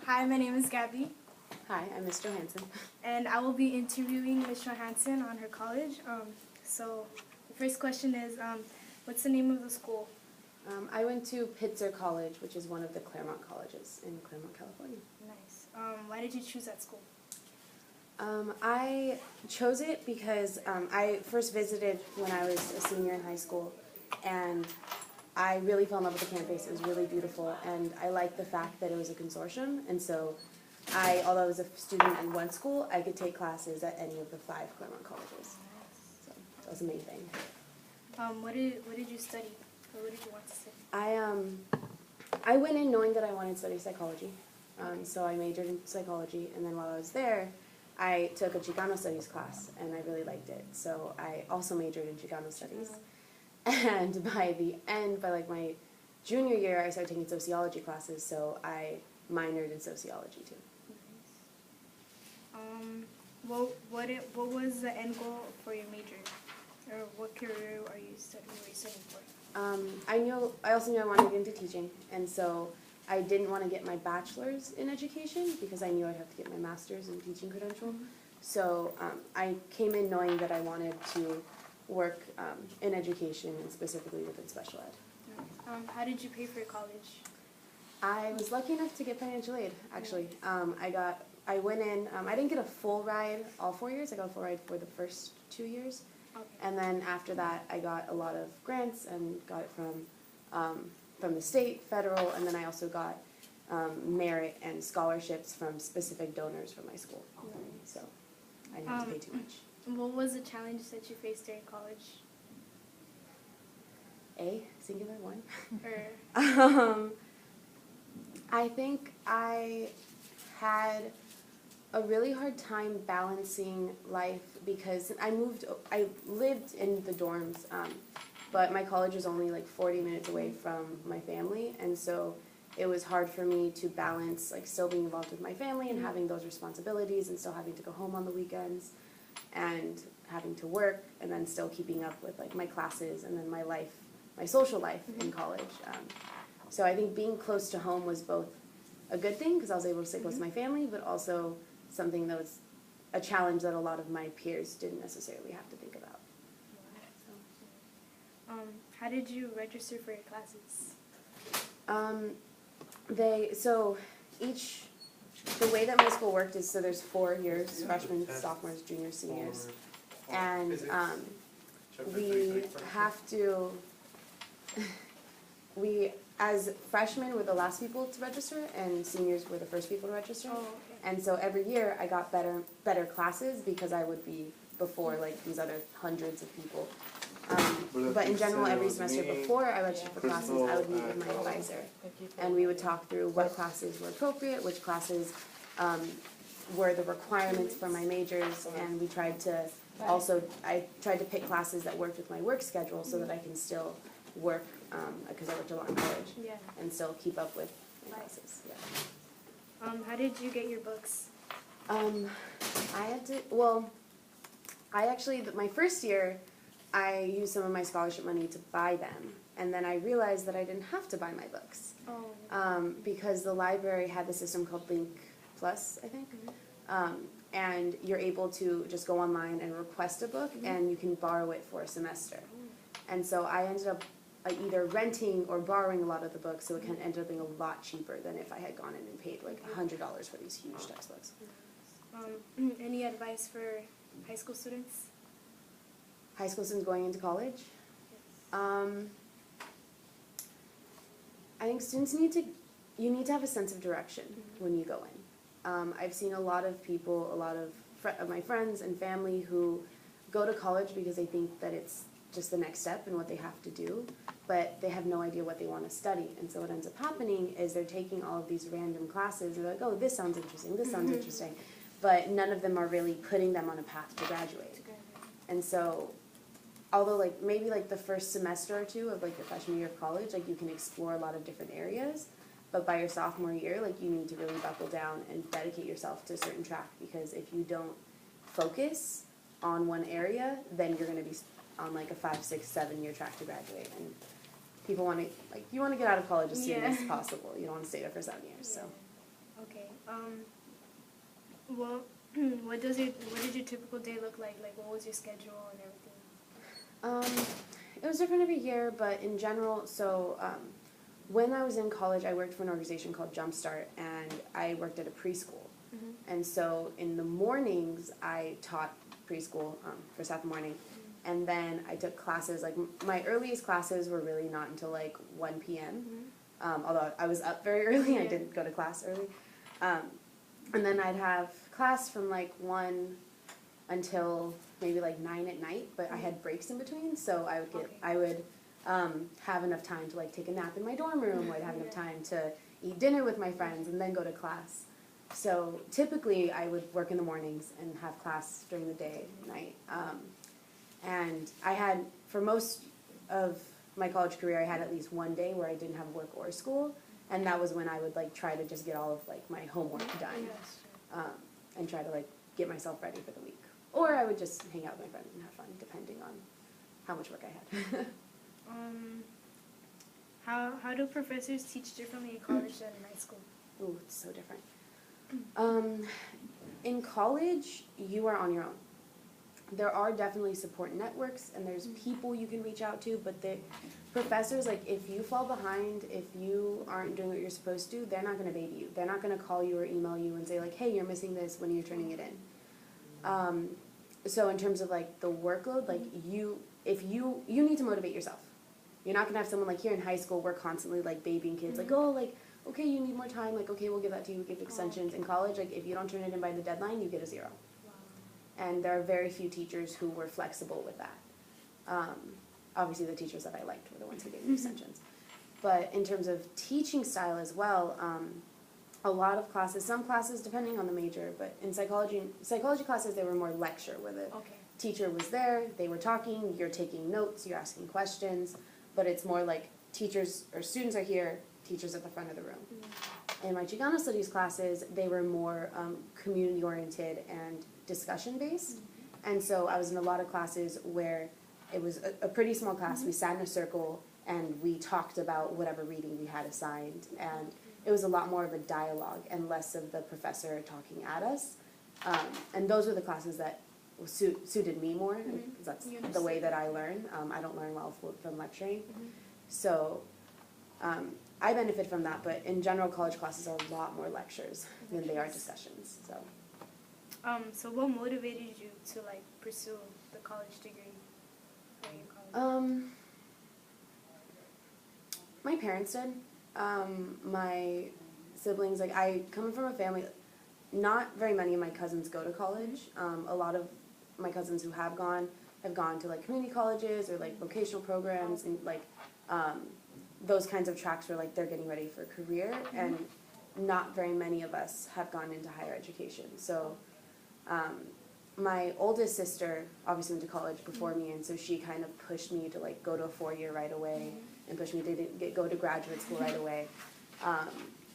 Hi, my name is Gabby, Hi, I'm Ms. Johansson. and I will be interviewing Ms. Johansson on her college. The first question is, what's the name of the school? I went to Pitzer College, which is one of the Claremont colleges in Claremont, California. Nice. Why did you choose that school? I chose it because I first visited when I was a senior in high school, and I really fell in love with the campus. It was really beautiful, and I liked the fact that it was a consortium, and so although I was a student in one school, I could take classes at any of the 5 Claremont colleges. So that was the main thing. What did you study, or what did you want to study? I went in knowing that I wanted to study psychology, so I majored in psychology, and then while I was there, I took a Chicano studies class, and I really liked it, so I also majored in Chicano studies. And by my junior year, I started taking sociology classes, so I minored in sociology too. What was the end goal for your major, or what career were you studying for? I also knew I wanted to get into teaching, and so I didn't want to get my bachelor's in education because I knew I'd have to get my master's in teaching credential. So I came in knowing that I wanted to work in education, and specifically within special ed. How did you pay for your college? I was lucky enough to get financial aid, actually. I went in, I didn't get a full ride all 4 years. I got a full ride for the first 2 years. Okay. And then after that, I got a lot of grants and got it from the state, federal, and then I also got merit and scholarships from specific donors from my school. So I didn't have to pay too much. What was the challenge that you faced during college? Singular one. Or I think I had a really hard time balancing life because I lived in the dorms, but my college was only like 40 minutes away from my family, and so it was hard for me to balance like still being involved with my family and having those responsibilities and still having to go home on the weekends and having to work and then still keeping up with like my classes and then my social life in college. So I think being close to home was both a good thing because I was able to stay close to my family, but also something that was a challenge that a lot of my peers didn't necessarily have to think about. How did you register for your classes? The way that my school worked is so there's 4 years, freshmen, sophomores, juniors, seniors, and we have to, as freshmen were the last people to register and seniors were the first people to register. Oh, okay. And so every year I got better classes because I would be before like these other hundreds of people. But in general, every semester before I registered for classes, I would meet with my advisor, and we would talk through what classes were appropriate, which classes were the requirements for my majors, and I tried to pick classes that worked with my work schedule so that I can still work, because I worked a lot in college, and still keep up with my classes. Yeah. How did you get your books? My first year, I used some of my scholarship money to buy them, and then I realized that I didn't have to buy my books because the library had the system called Link Plus, I think, and you're able to just go online and request a book, and you can borrow it for a semester. And so I ended up either renting or borrowing a lot of the books, so it kind of ended up being a lot cheaper than if I had gone in and paid like $100 for these huge textbooks. Any advice for high school students? High school students going into college? I think students need to have a sense of direction when you go in. I've seen a lot of people, a lot of my friends and family who go to college because they think that it's just the next step and what they have to do, but they have no idea what they want to study. And so what ends up happening is they're taking all of these random classes, and they're like, oh, this sounds interesting, this sounds interesting, but none of them are really putting them on a path to graduate. And so although like maybe like the first semester or two of like your freshman year of college, like you can explore a lot of different areas, but by your sophomore year, like you need to really buckle down and dedicate yourself to a certain track, because if you don't focus on one area, then you're going to be on like a 5, 6, 7 year track to graduate. And people want to, like, you want to get out of college as soon as possible. You don't want to stay there for 7 years. So Okay. Well, what did your typical day look like? Like, what was your schedule and everything? It was different every year, but in general, when I was in college, I worked for an organization called Jumpstart, and I worked at a preschool. Mm-hmm. And so in the mornings, I taught preschool for South morning, and then I took classes. Like my earliest classes were really not until like 1 p.m. Although I was up very early, I didn't go to class early. And then I'd have class from like 1 until maybe like 9 at night, but I had breaks in between, so I would have enough time to like take a nap in my dorm room. I'd have enough time to eat dinner with my friends and then go to class. So typically I would work in the mornings and have class during the day, night. And I had, for most of my college career, I had at least one day where I didn't have work or school, and that was when I would like try to just get all of like my homework done, and try to like get myself ready for the week. Or I would just hang out with my friends and have fun, depending on how much work I had. How do professors teach differently in college than in high school? Ooh, it's so different. In college, you are on your own. There are definitely support networks, and there's people you can reach out to, but the professors, like, if you fall behind, if you aren't doing what you're supposed to, they're not going to baby you. They're not going to call you or email you and say, like, hey, you're missing this, when are you turning it in? So in terms of, like, the workload, like, you need to motivate yourself. You're not going to have someone, like, here in high school, we're constantly, like, babying kids, like, oh, like, okay, you need more time, like, okay, we'll give that to you, we'll give extensions. In college, like, if you don't turn it in by the deadline, you get a 0. And there are very few teachers who were flexible with that. Obviously, the teachers that I liked were the ones who gave me extensions. But in terms of teaching style as well, a lot of classes, some classes depending on the major, but in psychology classes, they were more lecture, where the teacher was there, they were talking, you're taking notes, you're asking questions, but it's more like teachers or students are here, teachers at the front of the room. In my Chicano studies classes, they were more community-oriented and discussion-based. And so I was in a lot of classes where it was a pretty small class. We sat in a circle and we talked about whatever reading we had assigned. And it was a lot more of a dialogue and less of the professor talking at us. And those were the classes that suited me more, because that's the way that I learn. I don't learn well from lecturing. So I benefit from that, but in general, college classes are a lot more lectures than they are discussions. So what motivated you to like pursue the college degree? My parents did. My siblings, like I come from a family, not very many of my cousins go to college. A lot of my cousins who have gone to like community colleges or like vocational programs and like those kinds of tracks where like they're getting ready for a career, and not very many of us have gone into higher education. So my oldest sister obviously went to college before me, and so she kind of pushed me to like go to a 4-year right away and pushed me to go to graduate school right away.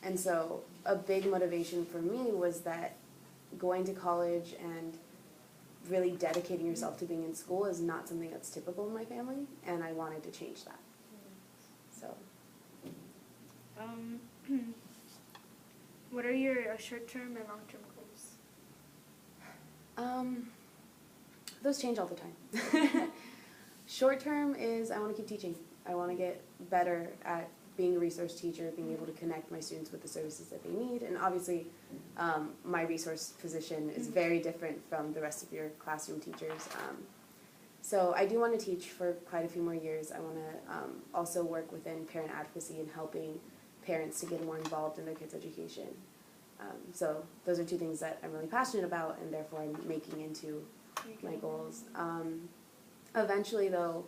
And so a big motivation for me was that going to college and really dedicating yourself to being in school is not something that's typical in my family, and I wanted to change that. So. What are your short-term and long-term goals? Those change all the time. Short-term is I want to keep teaching. I want to get better at being a resource teacher, being able to connect my students with the services that they need, and obviously my resource position is very different from the rest of your classroom teachers. So I do want to teach for quite a few more years. I want to also work within parent advocacy and helping parents to get more involved in their kids' education. So those are two things that I'm really passionate about, and therefore I'm making into my goals. Eventually, though,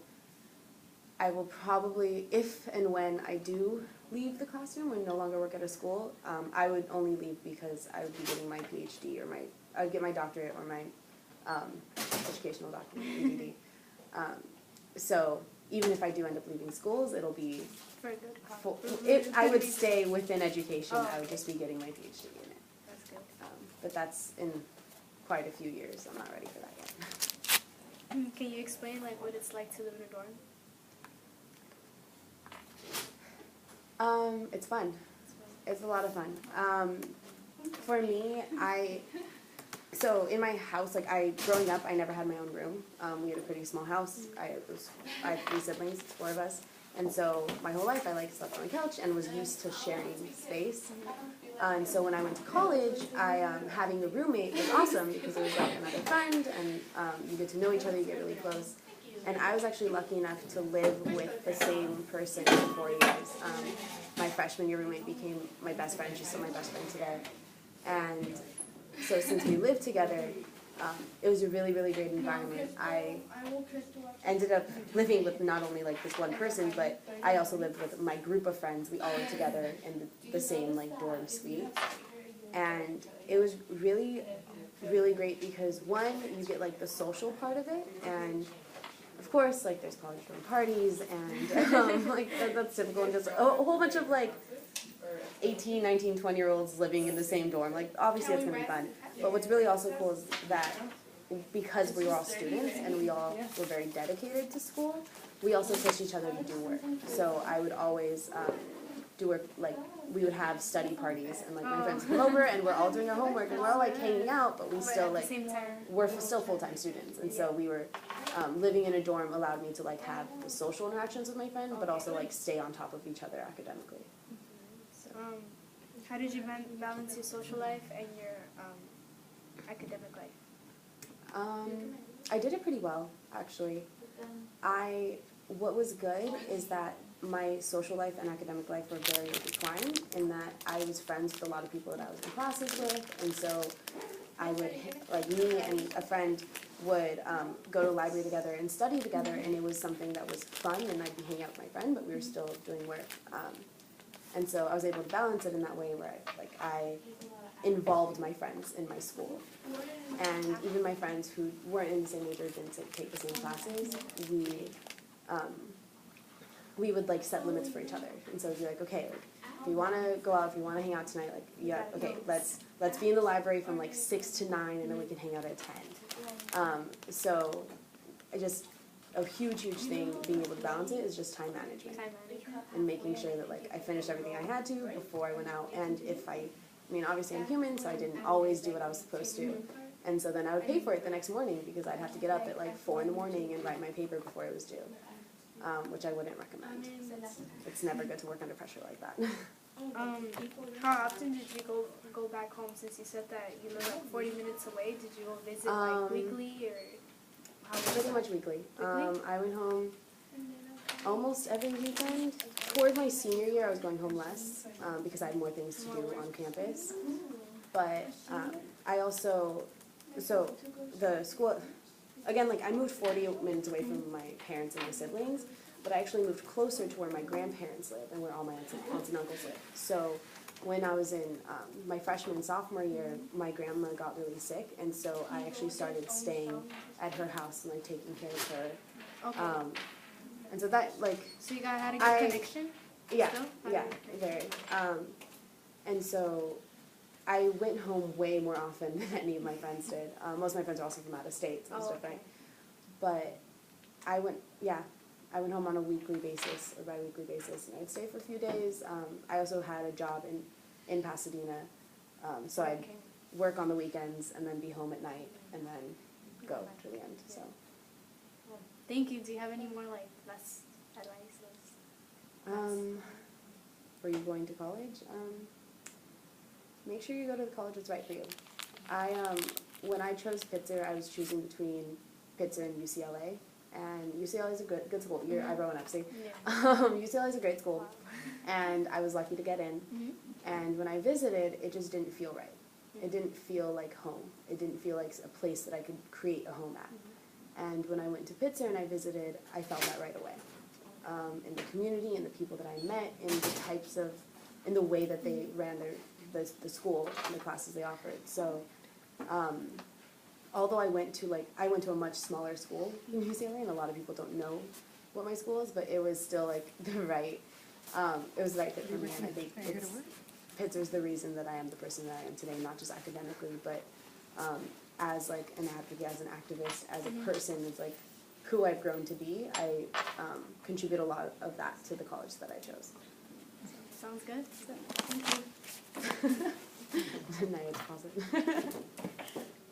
I will probably, if and when I do leave the classroom and no longer work at a school, I would only leave because I would be getting my PhD or I would get my doctorate or my educational document, EDD. So even if I do end up leaving schools, it'll be For a good cause. if I would stay within education, I would just be getting my PhD in it. That's good. But that's in quite a few years. I'm not ready for that yet. Can you explain like what it's like to live in a dorm? It's fun. It's a lot of fun. For me, so in my house, like growing up, I never had my own room. We had a pretty small house. I have 3 siblings, it's 4 of us. And so my whole life I slept on the couch and was used to sharing space. And so when I went to college, having a roommate was awesome because it was like another friend and you get to know each other, you get really close. And I was actually lucky enough to live with the same person for 4 years. My freshman year roommate became my best friend. She's still my best friend today. And so since we lived together, it was a really, really great environment. I ended up living with not only like this one person, but I also lived with my group of friends. We all lived together in the same like dorm suite. And it was really, really great because one, you get like the social part of it, and of course, like there's college dorm parties, and like that's typical, and just a whole bunch of like 18, 19, 20-year-olds living in the same dorm. Like obviously it's gonna be fun, but what's really also cool is that because we were all students and we all were very dedicated to school, we also pushed each other to do work. So I would always do work, like we would have study parties and like my friends come over and we're all doing our homework and we're all like hanging out, but we still like we're still full-time students, and so we were living in a dorm allowed me to like have the social interactions with my friend, but also like stay on top of each other academically. So. How did you balance your social life and your academic life? I did it pretty well, actually. What was good is that my social life and academic life were very intertwined in that I was friends with a lot of people that I was in classes with, and so I would, like me and a friend would go to the library together and study together, and it was something that was fun, and I'd be hanging out with my friend, but we were still doing work. And so I was able to balance it in that way where I involved my friends in my school. And even my friends who weren't in the same major, didn't take the same classes, we would like set limits for each other. And so it'd be like, okay, like, if you want to go out, if you want to hang out tonight, like, yeah, okay, let's be in the library from like 6 to 9, and then we can hang out at 10. So a huge thing being able to balance it is just time management. And making sure that like I finished everything I had to before I went out, and if I mean, obviously I'm human, so I didn't always do what I was supposed to. And so then I would pay for it the next morning because I'd have to get up at like 4 in the morning and write my paper before it was due, which I wouldn't recommend. It's never good to work under pressure like that. How often did you go back home, since you said that you live like 40 minutes away? Did you go visit like weekly or how? Pretty much weekly. I went home almost every weekend. Toward my senior year, I was going home less because I had more things to do on campus. But I also, so the school, again, like I moved 40 minutes away from my parents and my siblings, but I actually moved closer to where my grandparents live and where all my aunts and uncles live. So when I was in my freshman and sophomore year, my grandma got really sick, and so I actually started staying at her house and like taking care of her. Okay. And so that like. So you guys had a good connection? Yeah, Still? yeah, very. And so I went home way more often than any of my friends did. Most of my friends are also from out of state and stuff, right? But I went home on a weekly basis or bi-weekly basis, and I'd stay for a few days. I also had a job in Pasadena, so I'd work on the weekends and then be home at night and then go to the end. So. Thank you. Do you have any more like last advices? For you going to college? Make sure you go to the college that's right for you. When I chose Pitzer, I was choosing between Pitzer and UCLA, and UCLA is a good school. You're eyebrow and up, see? Yeah. UCLA is a great school, and I was lucky to get in. And when I visited, it just didn't feel right. It didn't feel like home. It didn't feel like a place that I could create a home at. And when I went to Pitzer and I visited, I felt that right away. In the community, in the people that I met, in the way that they ran the school and the classes they offered. So, although I went to a much smaller school than UCLA, and a lot of people don't know what my school is, but it was still like it was the right fit for me, and I think Pitzer's the reason that I am the person that I am today, not just academically, but as like an advocate, as an activist, as a person. It's like who I've grown to be. I contribute a lot of that to the college that I chose. Sounds good. Thank you. Niagara Falls.